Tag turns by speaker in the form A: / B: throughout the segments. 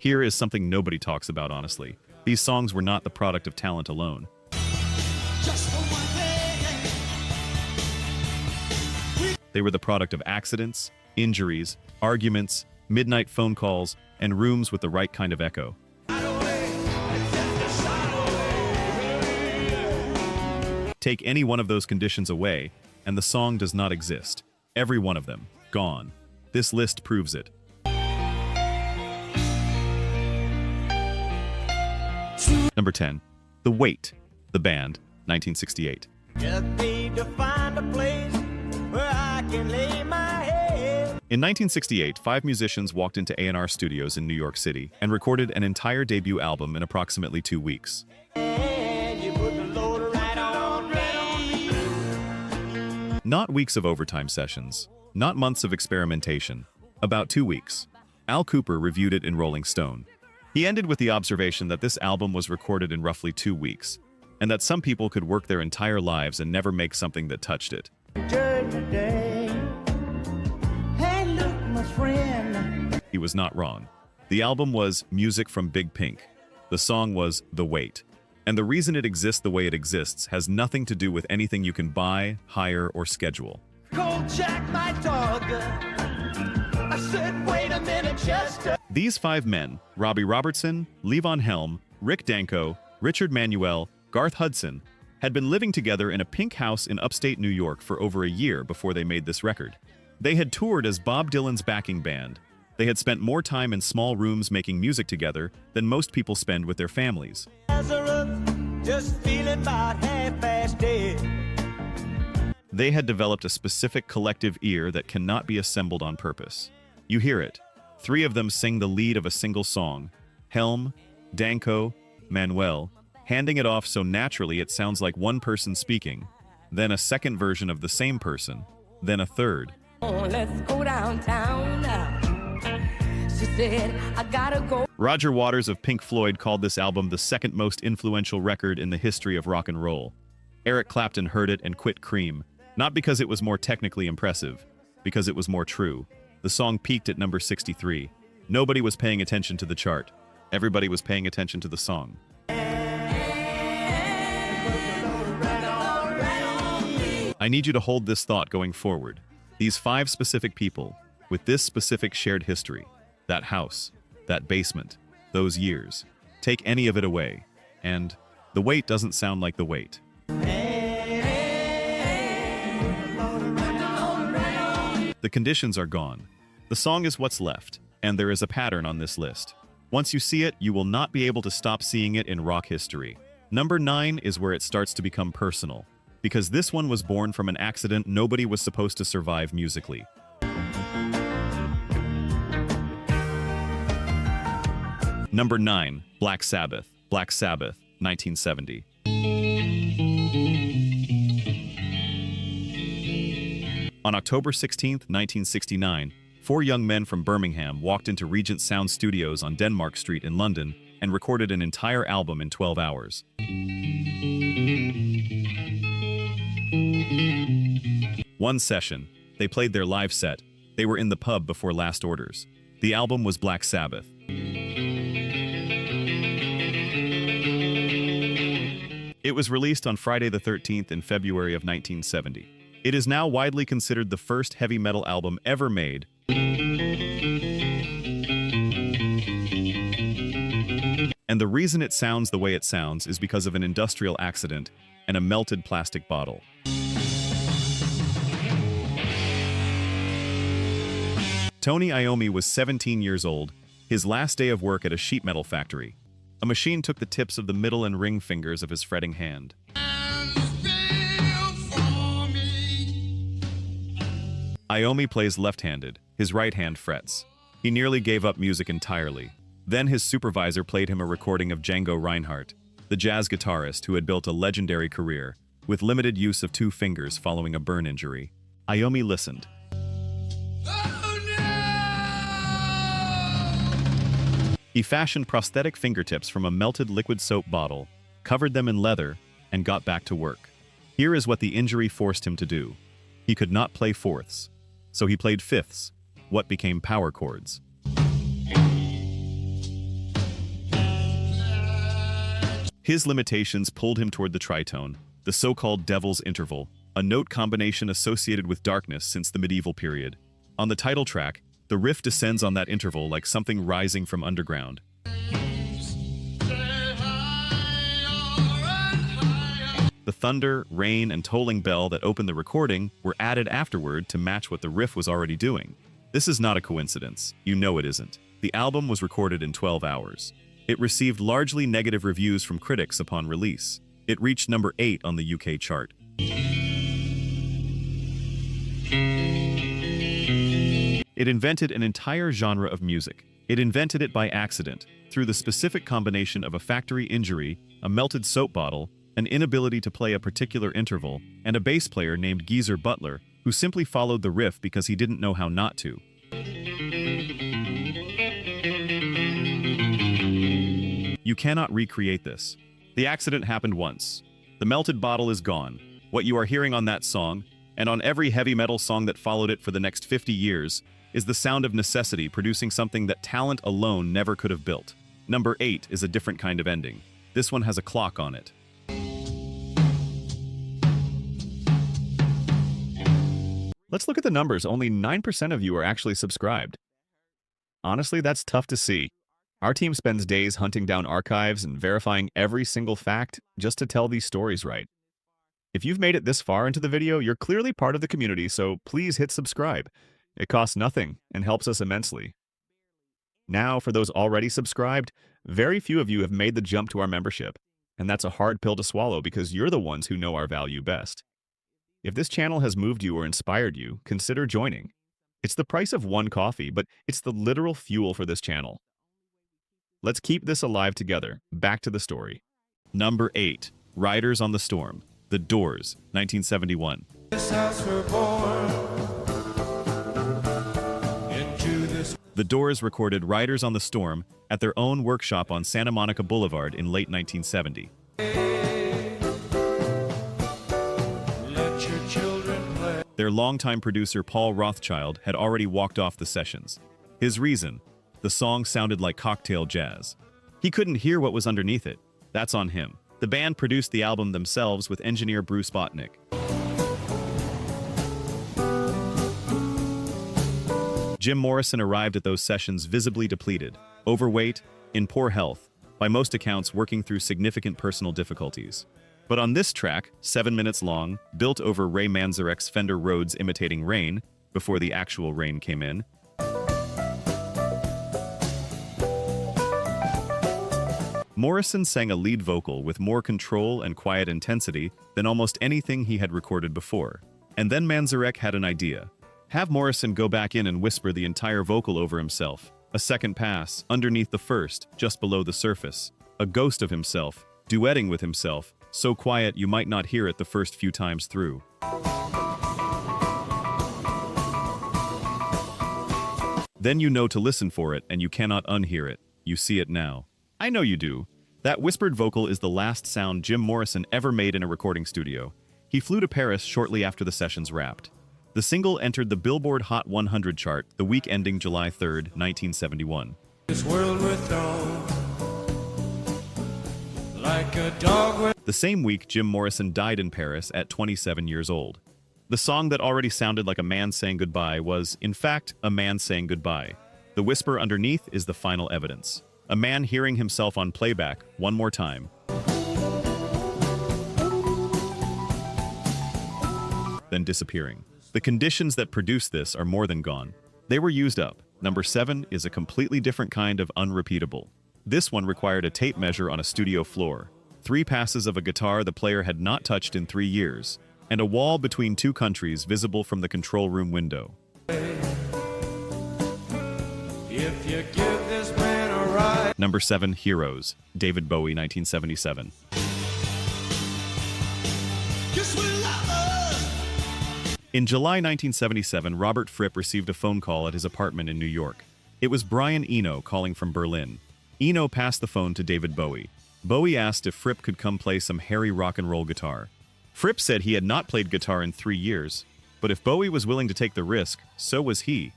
A: Here is something nobody talks about honestly. These songs were not the product of talent alone. They were the product of accidents, injuries, arguments, midnight phone calls, and rooms with the right kind of echo. Take any one of those conditions away, and the song does not exist. Every one of them, gone. This list proves it. Number 10. The Weight, the band, 1968.
B: Just need to find a place where I can lay my head.
A: In 1968, 5 musicians walked into A&R Studios in New York City and recorded an entire debut album in approximately 2 weeks.
B: And you put the load right on me.
A: Not weeks of overtime sessions, not months of experimentation, about 2 weeks. Al Kooper reviewed it in Rolling Stone. He ended with the observation that this album was recorded in roughly 2 weeks, and that some people could work their entire lives and never make something that touched it.
B: Hey, look, my friend.
A: He was not wrong. The album was Music from Big Pink. The song was The Weight. And the reason it exists the way it exists has nothing to do with anything you can buy, hire, or schedule.
B: Cold Jack, my dog. I said, wait a minute, Chester.
A: These 5 men, Robbie Robertson, Levon Helm, Rick Danko, Richard Manuel, Garth Hudson, had been living together in a pink house in upstate New York for over a year before they made this record. They had toured as Bob Dylan's backing band. They had spent more time in small rooms making music together than most people spend with their families.
B: Just feeling about half-past dead.
A: They had developed a specific collective ear that cannot be assembled on purpose. You hear it. 3 of them sing the lead of a single song. Helm, Danko, Manuel, handing it off so naturally it sounds like one person speaking, then a second version of the same person, then a third.
C: Oh, let's go downtown now. She said, I gotta go.
A: Roger Waters of Pink Floyd called this album the second most influential record in the history of rock and roll. Eric Clapton heard it and quit Cream, not because it was more technically impressive, because it was more true. The song peaked at number 63. Nobody was paying attention to the chart. Everybody was paying attention to the song. I need you to hold this thought going forward. These 5 specific people, with this specific shared history, that house, that basement, those years, take any of it away, and The Weight doesn't sound like The Weight. The conditions are gone. The song is what's left, and there is a pattern on this list. Once you see it, you will not be able to stop seeing it in rock history. Number 9 is where it starts to become personal, because this one was born from an accident nobody was supposed to survive musically. Number 9, Black Sabbath, 1970. On October 16, 1969, 4 young men from Birmingham walked into Regent Sound Studios on Denmark Street in London and recorded an entire album in 12 hours. One session, they played their live set. They were in the pub before last orders. The album was Black Sabbath. It was released on Friday the 13th in February of 1970. It is now widely considered the first heavy metal album ever made. And the reason it sounds the way it sounds is because of an industrial accident and a melted plastic bottle. Tony Iommi was 17 years old, his last day of work at a sheet metal factory. A machine took the tips of the middle and ring fingers of his fretting hand. Iommi plays left-handed, his right hand frets. He nearly gave up music entirely. Then his supervisor played him a recording of Django Reinhardt, the jazz guitarist who had built a legendary career, with limited use of 2 fingers following a burn injury. Iommi listened. He fashioned prosthetic fingertips from a melted liquid soap bottle, covered them in leather, and got back to work. Here is what the injury forced him to do. He could not play fourths, so he played fifths, what became power chords. His limitations pulled him toward the tritone, the so-called devil's interval, a note combination associated with darkness since the medieval period. On the title track, the riff descends on that interval like something rising from underground. The thunder, rain, and tolling bell that opened the recording were added afterward to match what the riff was already doing. This is not a coincidence. You know it isn't. The album was recorded in 12 hours. It received largely negative reviews from critics upon release. It reached number 8 on the UK chart. It invented an entire genre of music. It invented it by accident, through the specific combination of a factory injury, a melted soap bottle, an inability to play a particular interval, and a bass player named Geezer Butler, who simply followed the riff because he didn't know how not to. You cannot recreate this. The accident happened once. The melted bottle is gone. What you are hearing on that song, and on every heavy metal song that followed it for the next 50 years, is the sound of necessity producing something that talent alone never could have built. Number 8 is a different kind of ending. This one has a clock on it. Let's look at the numbers. Only 9% of you are actually subscribed. Honestly, that's tough to see. Our team spends days hunting down archives and verifying every single fact just to tell these stories right. If you've made it this far into the video, you're clearly part of the community, so please hit subscribe. It costs nothing and helps us immensely. Now, for those already subscribed, very few of you have made the jump to our membership, and that's a hard pill to swallow because you're the ones who know our value best. If this channel has moved you or inspired you, consider joining. It's the price of one coffee, but it's the literal fuel for this channel. Let's keep this alive together. Back to the story. Number 8. Riders on the Storm. The Doors, 1971. The Doors recorded Riders on the Storm at their own workshop on Santa Monica Boulevard in late 1970. Their longtime producer Paul Rothchild had already walked off the sessions. His reason? The song sounded like cocktail jazz. He couldn't hear what was underneath it. That's on him. The band produced the album themselves with engineer Bruce Botnick. Jim Morrison arrived at those sessions visibly depleted, overweight, in poor health, by most accounts working through significant personal difficulties. But on this track, 7 minutes long, built over Ray Manzarek's Fender Rhodes imitating Rain, before the actual rain came in, Morrison sang a lead vocal with more control and quiet intensity than almost anything he had recorded before. And then Manzarek had an idea. Have Morrison go back in and whisper the entire vocal over himself. A second pass, underneath the first, just below the surface. A ghost of himself, duetting with himself, so quiet you might not hear it the first few times through. Then you know to listen for it and you cannot unhear it. You see it now. I know you do. That whispered vocal is the last sound Jim Morrison ever made in a recording studio. He flew to Paris shortly after the sessions wrapped. The single entered the Billboard Hot 100 chart the week ending July 3, 1971.
B: This world we're thrown like a dog.
A: The same week, Jim Morrison died in Paris at 27 years old. The song that already sounded like a man saying goodbye was, in fact, a man saying goodbye. The whisper underneath is the final evidence. A man hearing himself on playback one more time. Then disappearing. The conditions that produced this are more than gone. They were used up. Number 7 is a completely different kind of unrepeatable. This one required a tape measure on a studio floor, 3 passes of a guitar the player had not touched in 3 years, and a wall between 2 countries visible from the control room window.
B: If you give this man a ride.
A: Number 7, Heroes, David Bowie, 1977. In July 1977, Robert Fripp received a phone call at his apartment in New York. It was Brian Eno calling from Berlin. Eno passed the phone to David Bowie. Bowie asked if Fripp could come play some hairy rock and roll guitar. Fripp said he had not played guitar in 3 years, but if Bowie was willing to take the risk, so was he.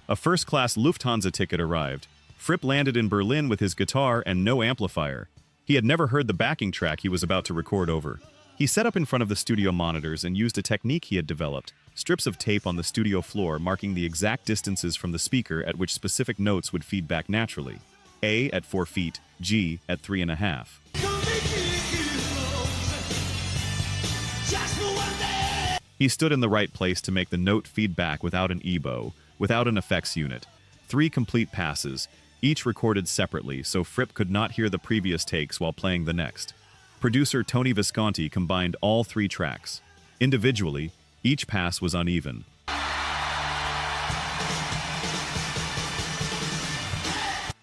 A: A first-class Lufthansa ticket arrived. Fripp landed in Berlin with his guitar and no amplifier. He had never heard the backing track he was about to record over. He set up in front of the studio monitors and used a technique he had developed, strips of tape on the studio floor marking the exact distances from the speaker at which specific notes would feed back naturally. A at 4 feet, G at 3.5. He stood in the right place to make the note feedback without an EBow, without an effects unit. 3 complete passes, each recorded separately so Fripp could not hear the previous takes while playing the next. Producer Tony Visconti combined all 3 tracks. Individually, each pass was uneven.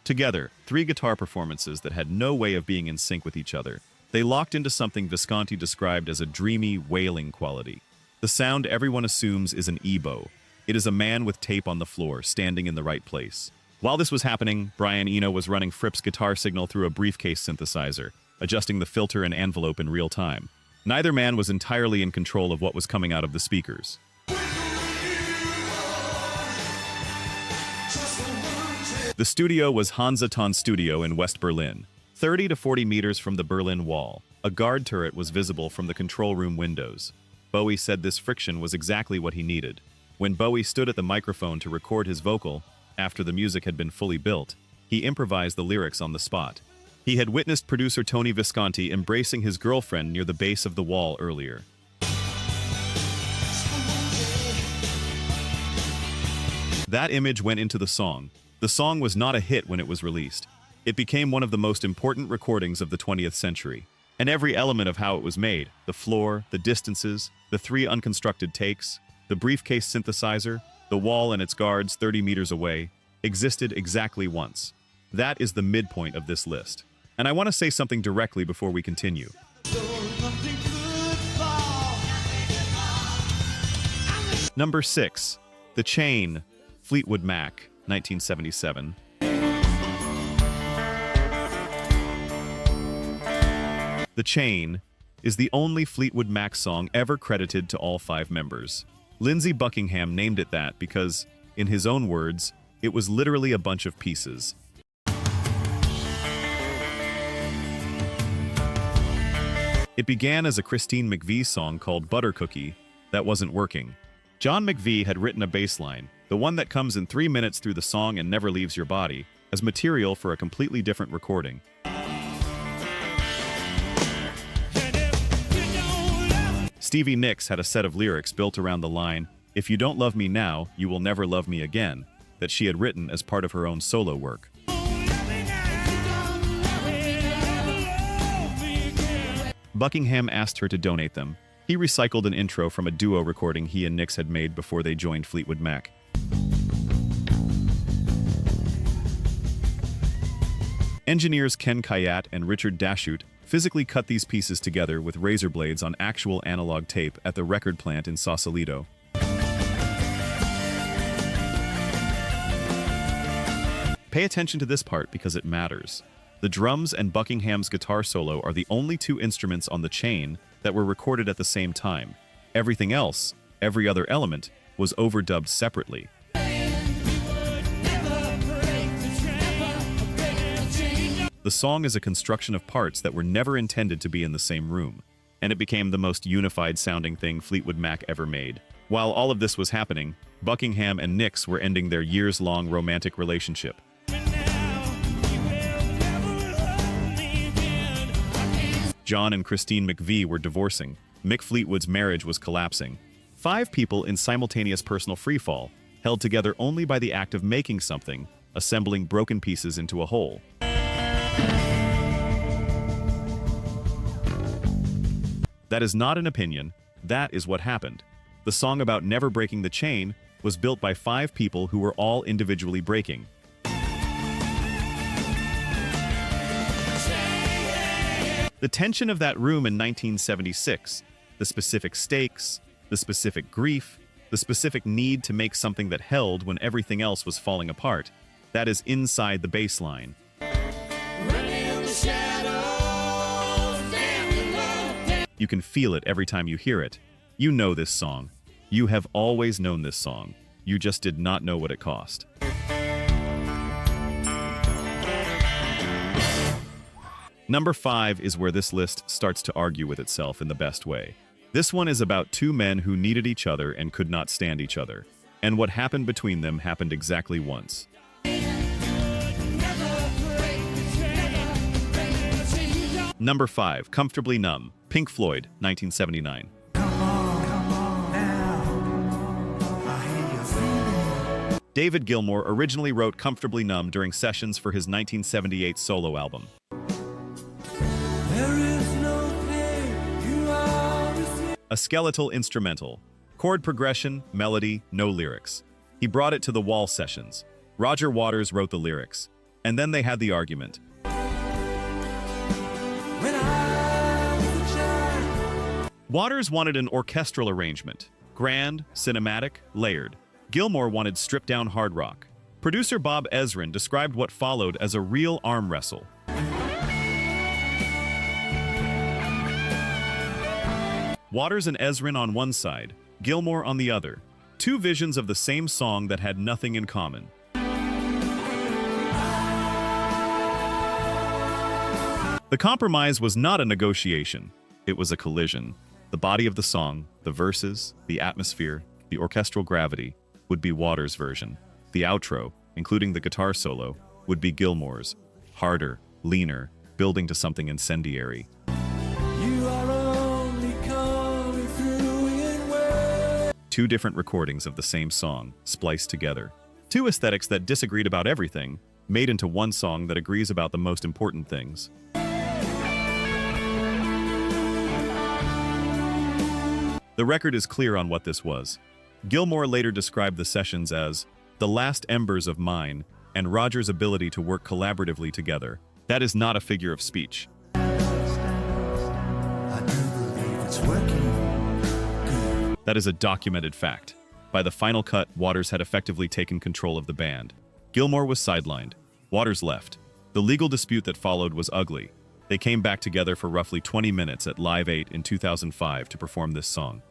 A: Together, 3 guitar performances that had no way of being in sync with each other. They locked into something Visconti described as a dreamy, wailing quality. The sound everyone assumes is an EBow. It is a man with tape on the floor, standing in the right place. While this was happening, Brian Eno was running Fripp's guitar signal through a briefcase synthesizer, adjusting the filter and envelope in real time. Neither man was entirely in control of what was coming out of the speakers. The studio was Hansa Ton Studio in West Berlin, 30 to 40 meters from the Berlin Wall. A guard turret was visible from the control room windows. Bowie said this friction was exactly what he needed. When Bowie stood at the microphone to record his vocal, after the music had been fully built, he improvised the lyrics on the spot. He had witnessed producer Tony Visconti embracing his girlfriend near the base of the wall earlier. That image went into the song. The song was not a hit when it was released. It became one of the most important recordings of the 20th century. And every element of how it was made, the floor, the distances, the 3 unconstructed takes, the briefcase synthesizer, the wall and its guards 30 meters away, existed exactly once. That is the midpoint of this list. And I want to say something directly before we continue. Number 6. The Chain, Fleetwood Mac, 1977. The Chain is the only Fleetwood Mac song ever credited to all 5 members. Lindsey Buckingham named it that because, in his own words, it was literally a bunch of pieces. It began as a Christine McVie song called Butter Cookie that wasn't working. John McVie had written a bass line, the one that comes in 3 minutes through the song and never leaves your body, as material for a completely different recording. Stevie Nicks had a set of lyrics built around the line, "If you don't love me now, you will never love me again," that she had written as part of her own solo work. Buckingham asked her to donate them. He recycled an intro from a duo recording he and Nicks had made before they joined Fleetwood Mac. Engineers Ken Kayat and Richard Dashut physically cut these pieces together with razor blades on actual analog tape at the record plant in Sausalito. Pay attention to this part because it matters. The drums and Buckingham's guitar solo are the only 2 instruments on The Chain that were recorded at the same time. Everything else, every other element, was overdubbed separately. The song is a construction of parts that were never intended to be in the same room, and it became the most unified-sounding thing Fleetwood Mac ever made. While all of this was happening, Buckingham and Nicks were ending their years-long romantic relationship. John and Christine McVie were divorcing. Mick Fleetwood's marriage was collapsing. 5 people in simultaneous personal freefall, held together only by the act of making something, assembling broken pieces into a whole. That is not an opinion, that is what happened. The song about never breaking the chain was built by 5 people who were all individually breaking. The tension of that room in 1976, the specific stakes, the specific grief, the specific need to make something that held when everything else was falling apart, that is inside the bass line. You can feel it every time you hear it. You know this song. You have always known this song. You just did not know what it cost. Number 5 is where this list starts to argue with itself in the best way. This one is about two men who needed each other and could not stand each other. And what happened between them happened exactly once. Number 5, Comfortably Numb, Pink Floyd, 1979. David Gilmour originally wrote Comfortably Numb during sessions for his 1978 solo album. A skeletal instrumental. Chord progression, melody, no lyrics. He brought it to the wall sessions. Roger Waters wrote the lyrics. And then they had the argument. Waters wanted an orchestral arrangement. Grand, cinematic, layered. Gilmour wanted stripped-down hard rock. Producer Bob Ezrin described what followed as a real arm wrestle. Waters and Ezrin on one side, Gilmour on the other. Two visions of the same song that had nothing in common. The compromise was not a negotiation. It was a collision. The body of the song, the verses, the atmosphere, the orchestral gravity, would be Waters' version. The outro, including the guitar solo, would be Gilmour's. Harder, leaner, building to something incendiary. Two different recordings of the same song, spliced together. Two aesthetics that disagreed about everything, made into one song that agrees about the most important things. The record is clear on what this was. Gilmour later described the sessions as the last embers of mine and Roger's ability to work collaboratively together. That is not a figure of speech. That is a documented fact. By the final cut, Waters had effectively taken control of the band. Gilmour was sidelined. Waters left. The legal dispute that followed was ugly. They came back together for roughly 20 minutes at Live 8 in 2005 to perform this song.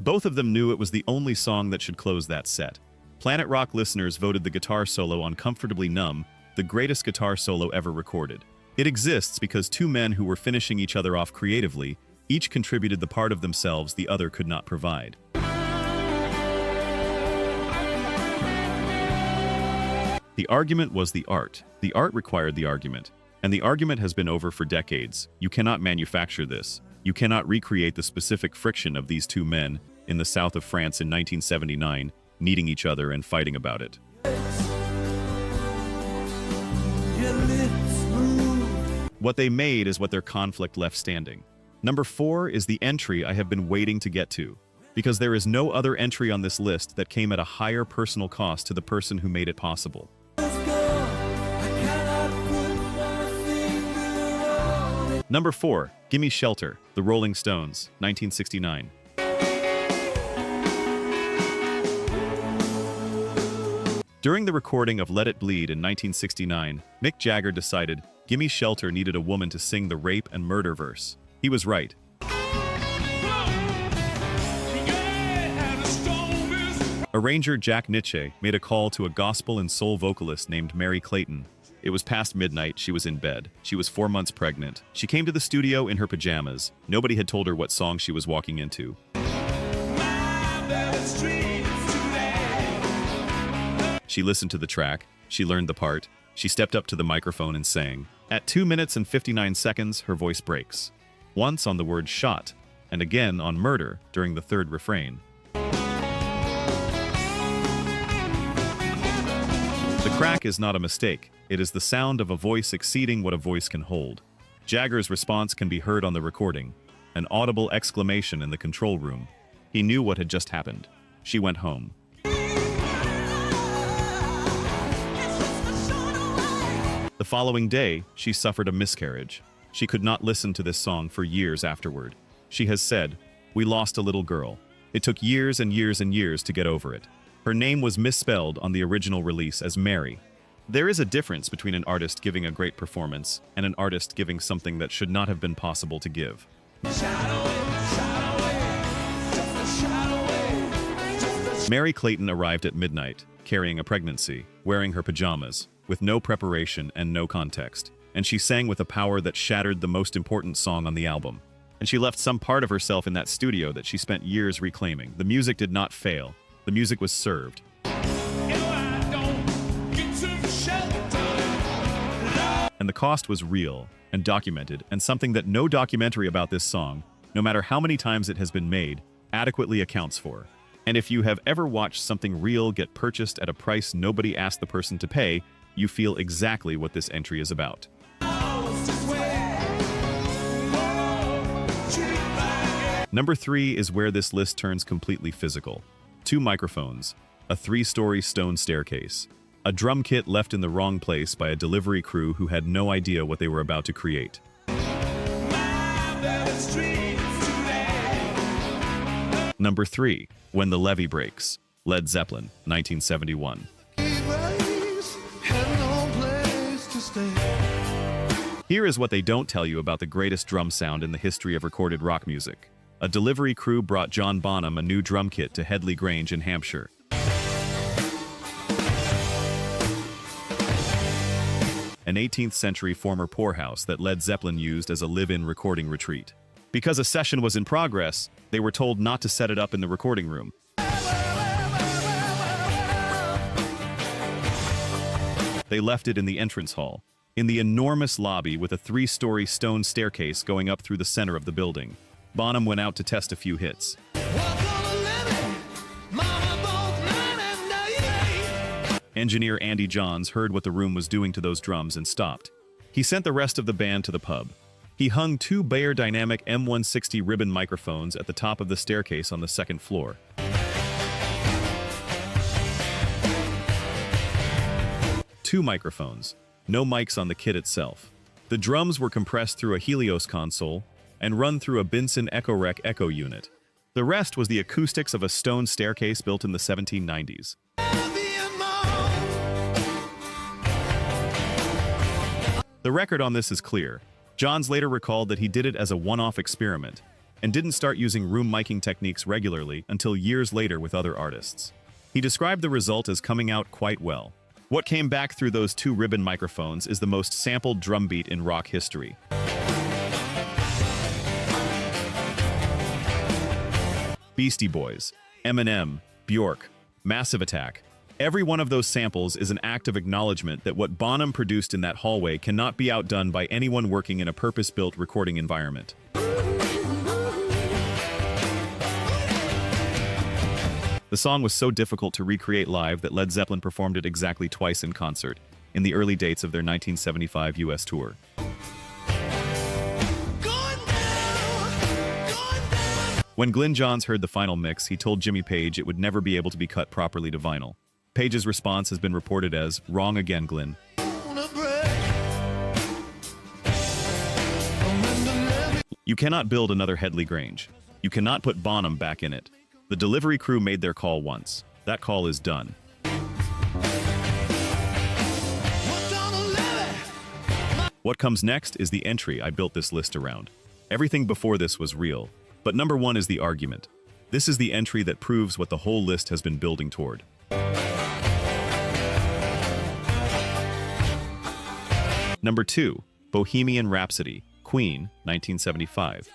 A: Both of them knew it was the only song that should close that set. Planet Rock listeners voted the guitar solo on Comfortably Numb the greatest guitar solo ever recorded. It exists because two men who were finishing each other off creatively, each contributed the part of themselves the other could not provide. The argument was the art required the argument, and the argument has been over for decades. You cannot manufacture this. You cannot recreate the specific friction of these two men in the south of France in 1979, needing each other and fighting about it. What they made is what their conflict left standing. Number 4 is the entry I have been waiting to get to, because there is no other entry on this list that came at a higher personal cost to the person who made it possible. Number 4, Gimme Shelter, The Rolling Stones, 1969. During the recording of Let It Bleed in 1969, Mick Jagger decided Gimme Shelter needed a woman to sing the rape and murder verse. He was right. Arranger Jack Nitzsche made a call to a gospel and soul vocalist named Mary Clayton. It was past midnight, she was in bed. She was 4 months pregnant. She came to the studio in her pajamas. Nobody had told her what song she was walking into. She listened to the track. She learned the part. She stepped up to the microphone and sang. At 2 minutes and 59 seconds, her voice breaks. Once on the word shot, and again on murder during the third refrain. The crack is not a mistake. It is the sound of a voice exceeding what a voice can hold. Jagger's response can be heard on the recording, an audible exclamation in the control room. He knew what had just happened. She went home. The following day, she suffered a miscarriage. She could not listen to this song for years afterward. She has said, "We lost a little girl. It took years and years and years to get over it. Her name was misspelled on the original release as Mary." There is a difference between an artist giving a great performance and an artist giving something that should not have been possible to give. Mary Clayton arrived at midnight, carrying a pregnancy, wearing her pajamas, with no preparation and no context, and she sang with a power that shattered the most important song on the album. And she left some part of herself in that studio that she spent years reclaiming. The music did not fail. The music was served. And the cost was real and documented, and something that no documentary about this song, no matter how many times it has been made, adequately accounts for. And if you have ever watched something real get purchased at a price nobody asked the person to pay, you feel exactly what this entry is about. Number 3 is where this list turns completely physical. 2 microphones, a 3-story stone staircase, a drum kit left in the wrong place by a delivery crew who had no idea what they were about to create. Number 3, When the Levee Breaks, Led Zeppelin, 1971. Here is what they don't tell you about the greatest drum sound in the history of recorded rock music. A delivery crew brought John Bonham a new drum kit to Headley Grange in Hampshire. An 18th century former poorhouse that Led Zeppelin used as a live-in recording retreat. Because a session was in progress, they were told not to set it up in the recording room. They left it in the entrance hall, in the enormous lobby with a 3-story stone staircase going up through the center of the building. Bonham went out to test a few hits. Engineer Andy Johns heard what the room was doing to those drums and stopped. He sent the rest of the band to the pub. He hung 2 Bayer Dynamic M160 ribbon microphones at the top of the staircase on the 2nd floor. Two microphones, no mics on the kit itself. The drums were compressed through a Helios console and run through a Binson EchoRec echo unit. The rest was the acoustics of a stone staircase built in the 1790s. The record on this is clear. Johns later recalled that he did it as a one-off experiment and didn't start using room miking techniques regularly until years later with other artists. He described the result as coming out quite well. What came back through those 2 ribbon microphones is the most sampled drum beat in rock history. Beastie Boys, Eminem, Bjork, Massive Attack. Every one of those samples is an act of acknowledgement that what Bonham produced in that hallway cannot be outdone by anyone working in a purpose-built recording environment. The song was so difficult to recreate live that Led Zeppelin performed it exactly twice in concert, in the early dates of their 1975 US tour. When Glyn Johns heard the final mix, he told Jimmy Page it would never be able to be cut properly to vinyl. Page's response has been reported as, "Wrong again, Glyn." You cannot build another Headley Grange. You cannot put Bonham back in it. The delivery crew made their call once. That call is done. What comes next is the entry I built this list around. Everything before this was real, but number 1 is the argument. This is the entry that proves what the whole list has been building toward. Number 2, Bohemian Rhapsody, Queen, 1975.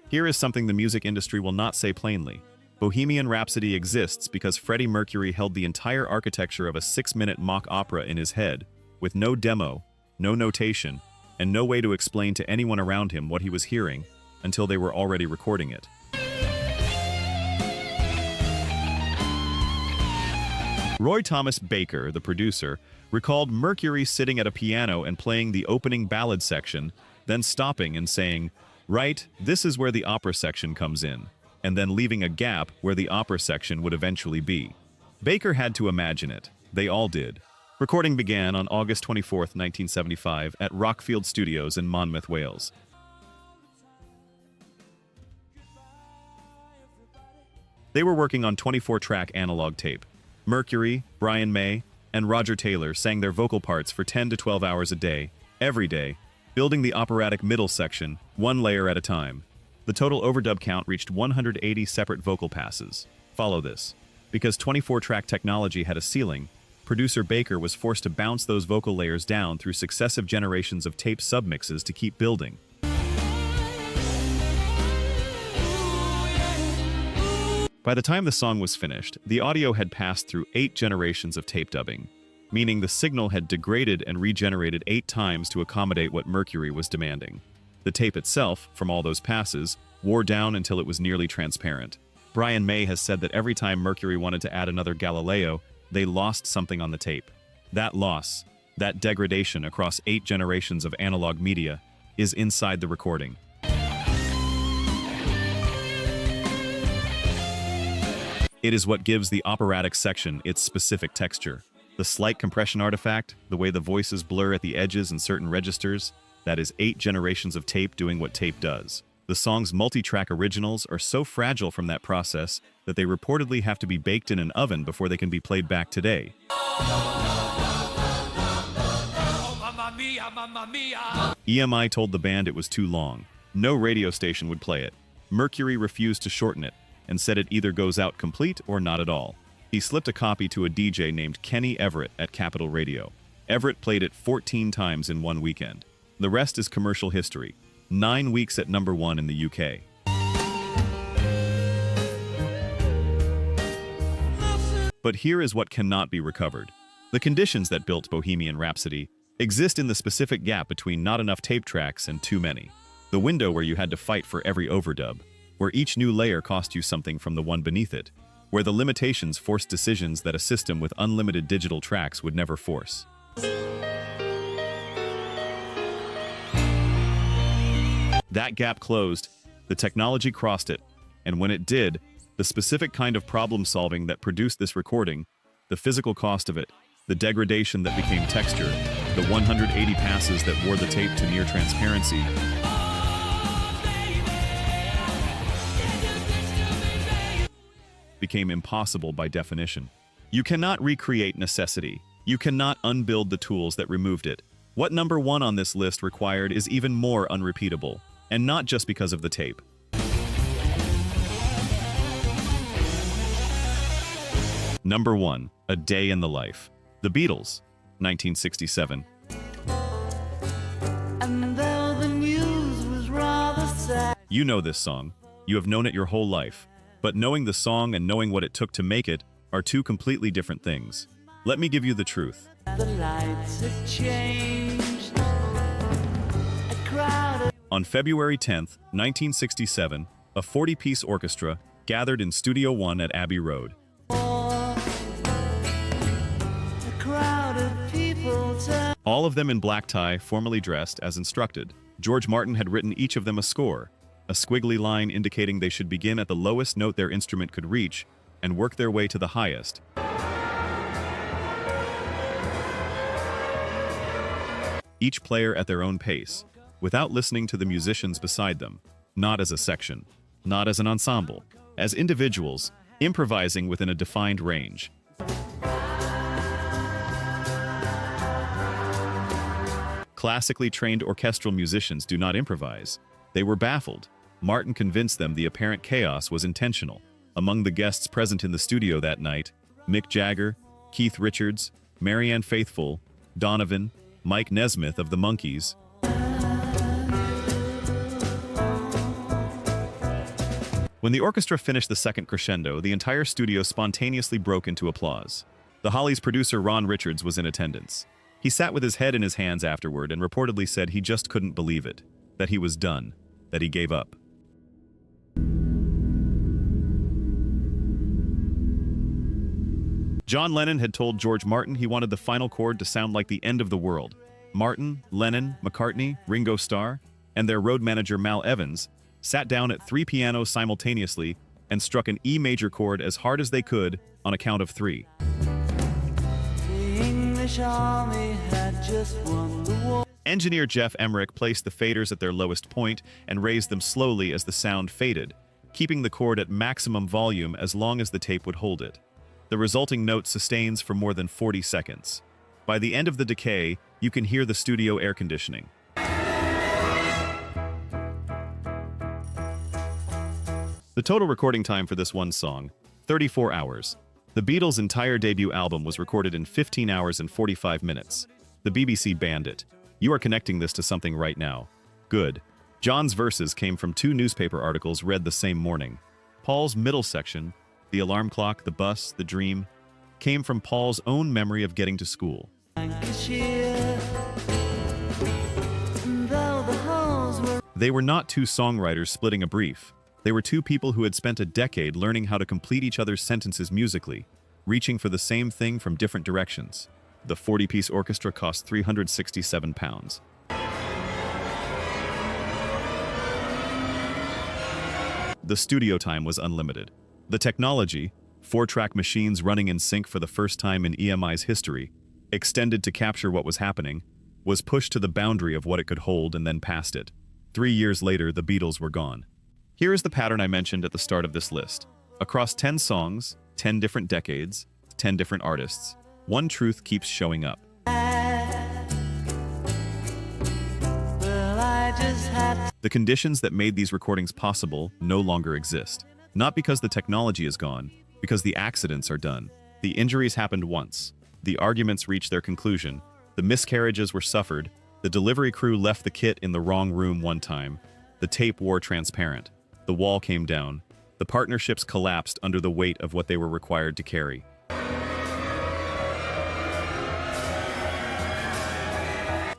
A: Here is something the music industry will not say plainly. Bohemian Rhapsody exists because Freddie Mercury held the entire architecture of a 6-minute mock opera in his head, with no demo, no notation, and no way to explain to anyone around him what he was hearing until they were already recording it. Roy Thomas Baker, the producer, recalled Mercury sitting at a piano and playing the opening ballad section, then stopping and saying, "Right, this is where the opera section comes in," and then leaving a gap where the opera section would eventually be. Baker had to imagine it. They all did. Recording began on August 24, 1975, at Rockfield Studios in Monmouth, Wales. They were working on 24-track analog tape. Mercury, Brian May, and Roger Taylor sang their vocal parts for 10 to 12 hours a day, every day, building the operatic middle section, one layer at a time. The total overdub count reached 180 separate vocal passes. Follow this. Because 24-track technology had a ceiling, producer Baker was forced to bounce those vocal layers down through successive generations of tape submixes to keep building. By the time the song was finished, the audio had passed through 8 generations of tape dubbing, meaning the signal had degraded and regenerated 8 times to accommodate what Mercury was demanding. The tape itself, from all those passes, wore down until it was nearly transparent. Brian May has said that every time Mercury wanted to add another Galileo, they lost something on the tape. That loss, that degradation across 8 generations of analog media, is inside the recording. It is what gives the operatic section its specific texture. The slight compression artifact, the way the voices blur at the edges in certain registers, that is 8 generations of tape doing what tape does. The song's multi-track originals are so fragile from that process that they reportedly have to be baked in an oven before they can be played back today. EMI told the band it was too long. No radio station would play it. Mercury refused to shorten it and said it either goes out complete or not at all. He slipped a copy to a DJ named Kenny Everett at Capitol Radio. Everett played it 14 times in one weekend. The rest is commercial history. 9 weeks at number 1 in the UK. But here is what cannot be recovered. The conditions that built Bohemian Rhapsody exist in the specific gap between not enough tape tracks and too many. The window where you had to fight for every overdub, where each new layer cost you something from the one beneath it, where the limitations forced decisions that a system with unlimited digital tracks would never force. That gap closed, the technology crossed it, and when it did, the specific kind of problem solving that produced this recording, the physical cost of it, the degradation that became texture, the 180 passes that wore the tape to near transparency, became impossible by definition. You cannot recreate necessity. You cannot unbuild the tools that removed it. What number 1 on this list required is even more unrepeatable. And not just because of the tape. Number 1, A Day in the Life. The Beatles, 1967.
B: And though the news was rather sad,
A: You know this song. You have known it your whole life. But knowing the song and knowing what it took to make it are 2 completely different things. Let me give you the truth.
B: the lights had changed. A crowd of
A: On February 10th, 1967, a 40-piece orchestra gathered in Studio 1 at Abbey Road.
B: a crowd of people turned.
A: All of them in black tie, formally dressed as instructed. George Martin had written each of them a score, a squiggly line indicating they should begin at the lowest note their instrument could reach and work their way to the highest. Each player at their own pace, without listening to the musicians beside them, not as a section, not as an ensemble, as individuals, improvising within a defined range. Classically trained orchestral musicians do not improvise. They were baffled. Martin convinced them the apparent chaos was intentional. Among the guests present in the studio that night, Mick Jagger, Keith Richards, Marianne Faithfull, Donovan, Mike Nesmith of the Monkees. When the orchestra finished the second crescendo, the entire studio spontaneously broke into applause. The Hollies' producer Ron Richards was in attendance. He sat with his head in his hands afterward and reportedly said he just couldn't believe it, that he was done, that he gave up. John Lennon had told George Martin he wanted the final chord to sound like the end of the world. Martin, Lennon, McCartney, Ringo Starr, and their road manager Mal Evans sat down at 3 pianos simultaneously and struck an E major chord as hard as they could on a count of 3.
B: The English army had just won the war.
A: Engineer Jeff Emmerich placed the faders at their lowest point and raised them slowly as the sound faded, keeping the chord at maximum volume as long as the tape would hold it. The resulting note sustains for more than 40 seconds. By the end of the decay, you can hear the studio air conditioning. The total recording time for this one song, 34 hours. The Beatles' entire debut album was recorded in 15 hours and 45 minutes. The BBC banned it. You are connecting this to something right now. Good. John's verses came from 2 newspaper articles read the same morning. Paul's middle section, the alarm clock, the bus, the dream, came from Paul's own memory of getting to school. They were not 2 songwriters splitting a brief. They were 2 people who had spent a decade learning how to complete each other's sentences musically, reaching for the same thing from different directions. The 40-piece orchestra cost £367. The studio time was unlimited. The technology, 4-track machines running in sync for the first time in EMI's history, extended to capture what was happening, was pushed to the boundary of what it could hold and then past it. 3 years later, the Beatles were gone. Here is the pattern I mentioned at the start of this list. Across 10 songs, 10 different decades, 10 different artists, one truth keeps showing up. The conditions that made these recordings possible no longer exist. Not because the technology is gone, because the accidents are done. The injuries happened once. The arguments reached their conclusion. The miscarriages were suffered. The delivery crew left the kit in the wrong room one time. The tape wore transparent. The wall came down. The partnerships collapsed under the weight of what they were required to carry.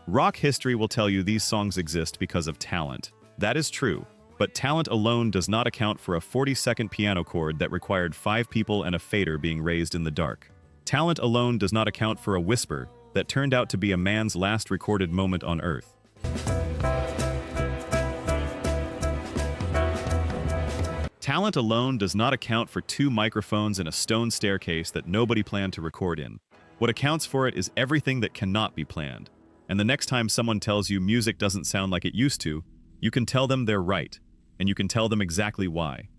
A: Rock history will tell you these songs exist because of talent. That is true, but talent alone does not account for a 40-second piano chord that required 5 people and a fader being raised in the dark. Talent alone does not account for a whisper that turned out to be a man's last recorded moment on Earth. Talent alone does not account for 2 microphones and a stone staircase that nobody planned to record in. What accounts for it is everything that cannot be planned. And the next time someone tells you music doesn't sound like it used to, you can tell them they're right, and you can tell them exactly why.